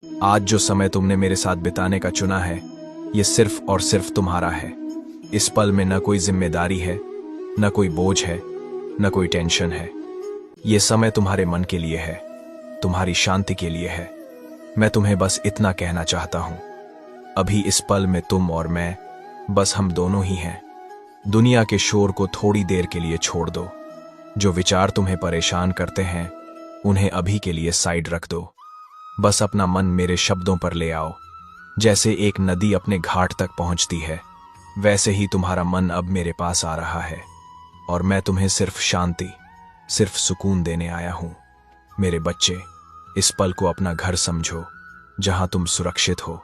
आज जो समय तुमने मेरे साथ बिताने का चुना है, ये सिर्फ और सिर्फ तुम्हारा है। इस पल में न कोई जिम्मेदारी है, न कोई बोझ है, न कोई टेंशन है। ये समय तुम्हारे मन के लिए है, तुम्हारी शांति के लिए है। मैं तुम्हें बस इतना कहना चाहता हूं, अभी इस पल में तुम और मैं, बस हम दोनों ही हैं। दुनिया के शोर को थोड़ी देर के लिए छोड़ दो। जो विचार तुम्हें परेशान करते हैं, उन्हें अभी के लिए साइड रख दो। बस अपना मन मेरे शब्दों पर ले आओ। जैसे एक नदी अपने घाट तक पहुंचती है, वैसे ही तुम्हारा मन अब मेरे पास आ रहा है, और मैं तुम्हें सिर्फ शांति, सिर्फ सुकून देने आया हूं। मेरे बच्चे, इस पल को अपना घर समझो, जहां तुम सुरक्षित हो,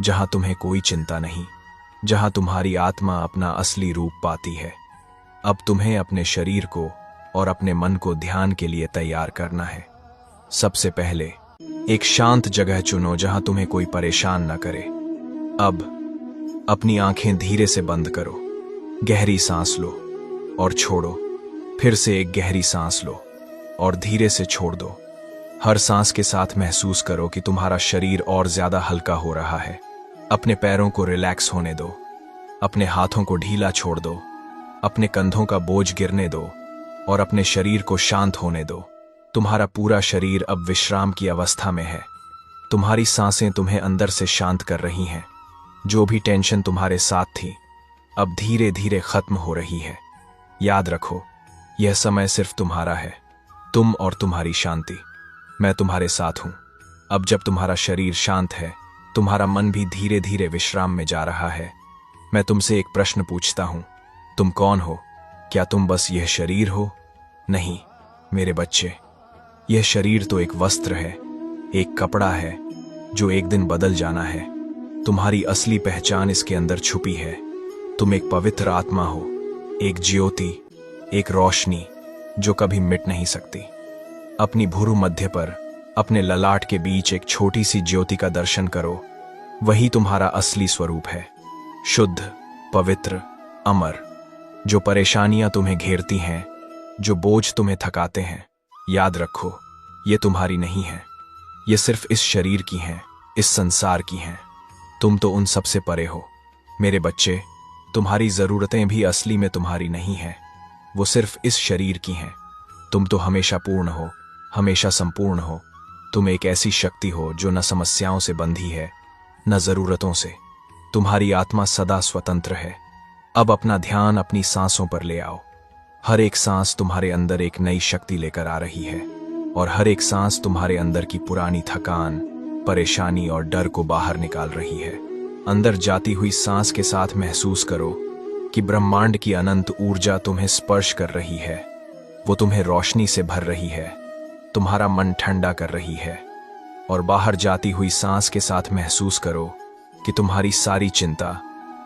जहां तुम्हें कोई चिंता नहीं, जहां तुम्हारी आत्मा अपना असली रूप पाती है। अब तुम्हें अपने शरीर को और अपने मन को ध्यान के लिए तैयार करना है। सबसे पहले एक शांत जगह चुनो जहां तुम्हें कोई परेशान न करे। अब अपनी आंखें धीरे से बंद करो, गहरी सांस लो और छोड़ो। फिर से एक गहरी सांस लो और धीरे से छोड़ दो। हर सांस के साथ महसूस करो कि तुम्हारा शरीर और ज्यादा हल्का हो रहा है। अपने पैरों को रिलैक्स होने दो, अपने हाथों को ढीला छोड़ दो, अपने कंधों का बोझ गिरने दो और अपने शरीर को शांत होने दो। तुम्हारा पूरा शरीर अब विश्राम की अवस्था में है। तुम्हारी सांसें तुम्हें अंदर से शांत कर रही हैं। जो भी टेंशन तुम्हारे साथ थी, अब धीरे धीरे खत्म हो रही है। याद रखो, यह समय सिर्फ तुम्हारा है, तुम और तुम्हारी शांति। मैं तुम्हारे साथ हूं। अब जब तुम्हारा शरीर शांत है, तुम्हारा मन भी धीरे धीरे विश्राम में जा रहा है। मैं तुमसे एक प्रश्न पूछता हूं, तुम कौन हो? क्या तुम बस यह शरीर हो? नहीं मेरे बच्चे, यह शरीर तो एक वस्त्र है, एक कपड़ा है जो एक दिन बदल जाना है। तुम्हारी असली पहचान इसके अंदर छुपी है। तुम एक पवित्र आत्मा हो, एक ज्योति, एक रोशनी जो कभी मिट नहीं सकती। अपनी भ्रू मध्य पर, अपने ललाट के बीच एक छोटी सी ज्योति का दर्शन करो। वही तुम्हारा असली स्वरूप है, शुद्ध, पवित्र, अमर। जो परेशानियां तुम्हें घेरती हैं, जो बोझ तुम्हें थकाते हैं, याद रखो, ये तुम्हारी नहीं है। ये सिर्फ इस शरीर की हैं, इस संसार की हैं। तुम तो उन सबसे परे हो। मेरे बच्चे, तुम्हारी जरूरतें भी असली में तुम्हारी नहीं हैं, वो सिर्फ इस शरीर की हैं। तुम तो हमेशा पूर्ण हो, हमेशा संपूर्ण हो। तुम एक ऐसी शक्ति हो जो न समस्याओं से बंधी है, न जरूरतों से। तुम्हारी आत्मा सदा स्वतंत्र है। अब अपना ध्यान अपनी सांसों पर ले आओ। हर एक सांस तुम्हारे अंदर एक नई शक्ति लेकर आ रही है, और हर एक सांस तुम्हारे अंदर की पुरानी थकान, परेशानी और डर को बाहर निकाल रही है। अंदर जाती हुई सांस के साथ महसूस करो कि ब्रह्मांड की अनंत ऊर्जा तुम्हें स्पर्श कर रही है। वो तुम्हें रोशनी से भर रही है, तुम्हारा मन ठंडा कर रही है। और बाहर जाती हुई सांस के साथ महसूस करो कि तुम्हारी सारी चिंता,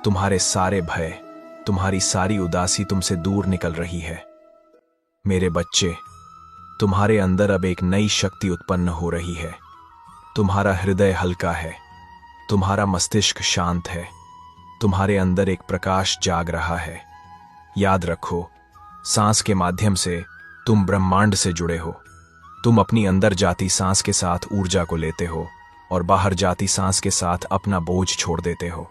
तुम्हारे सारे भय, तुम्हारी सारी उदासी तुमसे दूर निकल रही है। मेरे बच्चे, तुम्हारे अंदर अब एक नई शक्ति उत्पन्न हो रही है। तुम्हारा हृदय हल्का है, तुम्हारा मस्तिष्क शांत है, तुम्हारे अंदर एक प्रकाश जाग रहा है। याद रखो, सांस के माध्यम से तुम ब्रह्मांड से जुड़े हो। तुम अपनी अंदर जाती सांस के साथ ऊर्जा को लेते हो और बाहर जाती सांस के साथ अपना बोझ छोड़ देते हो।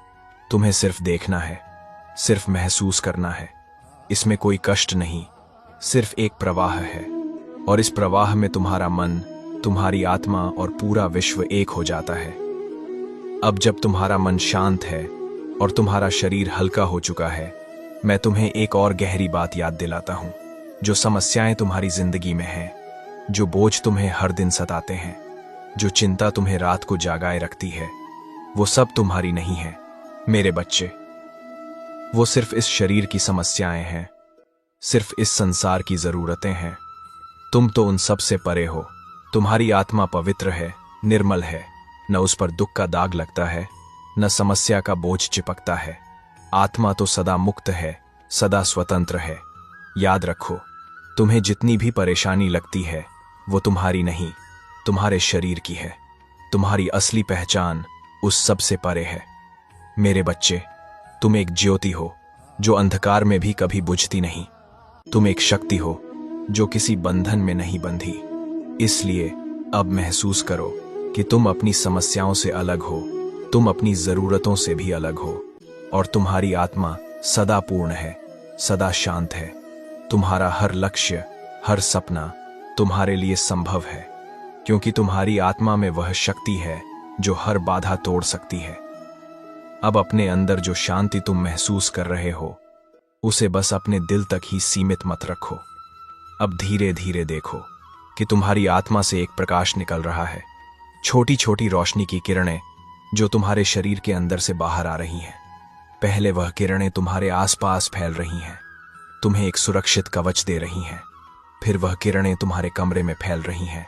तुम्हें सिर्फ देखना है, सिर्फ महसूस करना है। इसमें कोई कष्ट नहीं, सिर्फ एक प्रवाह है, और इस प्रवाह में तुम्हारा मन, तुम्हारी आत्मा और पूरा विश्व एक हो जाता है। अब जब तुम्हारा मन शांत है और तुम्हारा शरीर हल्का हो चुका है, मैं तुम्हें एक और गहरी बात याद दिलाता हूं। जो समस्याएं तुम्हारी जिंदगी में हैं, जो बोझ तुम्हें हर दिन सताते हैं, जो चिंता तुम्हें रात को जागाए रखती है, वो सब तुम्हारी नहीं है मेरे बच्चे। वो सिर्फ इस शरीर की समस्याएं हैं, सिर्फ इस संसार की जरूरतें हैं। तुम तो उन सब से परे हो। तुम्हारी आत्मा पवित्र है, निर्मल है। न उस पर दुख का दाग लगता है, न समस्या का बोझ चिपकता है। आत्मा तो सदा मुक्त है, सदा स्वतंत्र है। याद रखो, तुम्हें जितनी भी परेशानी लगती है, वो तुम्हारी नहीं, तुम्हारे शरीर की है। तुम्हारी असली पहचान उस सब से परे है। मेरे बच्चे, तुम एक ज्योति हो जो अंधकार में भी कभी बुझती नहीं। तुम एक शक्ति हो जो किसी बंधन में नहीं बंधी। इसलिए अब महसूस करो कि तुम अपनी समस्याओं से अलग हो, तुम अपनी जरूरतों से भी अलग हो, और तुम्हारी आत्मा सदा पूर्ण है, सदा शांत है। तुम्हारा हर लक्ष्य, हर सपना तुम्हारे लिए संभव है, क्योंकि तुम्हारी आत्मा में वह शक्ति है जो हर बाधा तोड़ सकती है। अब अपने अंदर जो शांति तुम महसूस कर रहे हो, उसे बस अपने दिल तक ही सीमित मत रखो। अब धीरे धीरे देखो कि तुम्हारी आत्मा से एक प्रकाश निकल रहा है, छोटी छोटी रोशनी की किरणें जो तुम्हारे शरीर के अंदर से बाहर आ रही हैं। पहले वह किरणें तुम्हारे आसपास फैल रही हैं, तुम्हें एक सुरक्षित कवच दे रही हैं। फिर वह किरणें तुम्हारे कमरे में फैल रही हैं,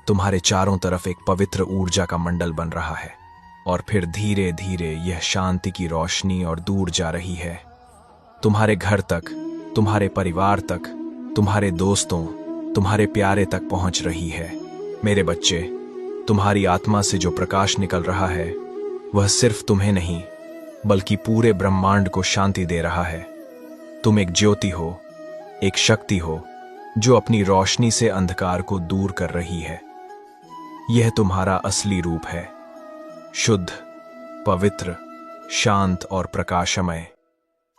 तुम्हारे चारों तरफ एक पवित्र ऊर्जा का मंडल बन रहा है। और फिर धीरे धीरे यह शांति की रोशनी और दूर जा रही है, तुम्हारे घर तक, तुम्हारे परिवार तक, तुम्हारे दोस्तों, तुम्हारे प्यारे तक पहुंच रही है। मेरे बच्चे, तुम्हारी आत्मा से जो प्रकाश निकल रहा है, वह सिर्फ तुम्हें नहीं बल्कि पूरे ब्रह्मांड को शांति दे रहा है। तुम एक ज्योति हो, एक शक्ति हो जो अपनी रोशनी से अंधकार को दूर कर रही है। यह तुम्हारा असली रूप है, शुद्ध, पवित्र, शांत और प्रकाशमय।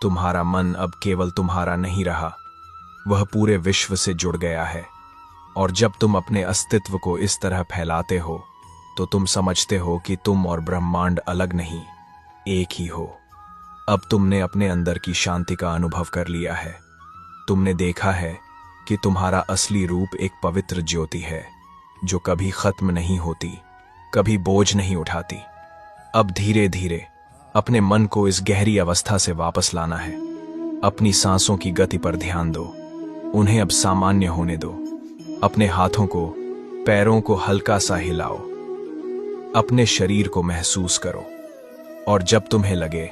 तुम्हारा मन अब केवल तुम्हारा नहीं रहा, वह पूरे विश्व से जुड़ गया है। और जब तुम अपने अस्तित्व को इस तरह फैलाते हो, तो तुम समझते हो कि तुम और ब्रह्मांड अलग नहीं, एक ही हो। अब तुमने अपने अंदर की शांति का अनुभव कर लिया है। तुमने देखा है कि तुम्हारा असली रूप एक पवित्र ज्योति है जो कभी खत्म नहीं होती, कभी बोझ नहीं उठाती। अब धीरे धीरे अपने मन को इस गहरी अवस्था से वापस लाना है। अपनी सांसों की गति पर ध्यान दो, उन्हें अब सामान्य होने दो। अपने हाथों को, पैरों को हल्का सा हिलाओ, अपने शरीर को महसूस करो। और जब तुम्हें लगे,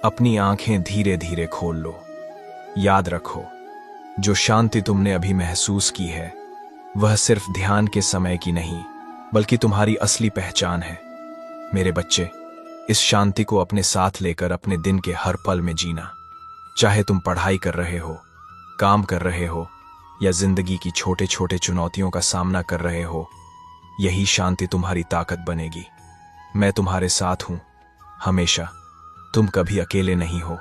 अपनी आंखें धीरे धीरे खोल लो। याद रखो, जो शांति तुमने अभी महसूस की है, वह सिर्फ ध्यान के समय की नहीं, बल्कि तुम्हारी असली पहचान है। मेरे बच्चे, इस शांति को अपने साथ लेकर अपने दिन के हर पल में जीना। चाहे तुम पढ़ाई कर रहे हो, काम कर रहे हो, या जिंदगी की छोटे छोटे चुनौतियों का सामना कर रहे हो, यही शांति तुम्हारी ताकत बनेगी। मैं तुम्हारे साथ हूं, हमेशा। तुम कभी अकेले नहीं हो।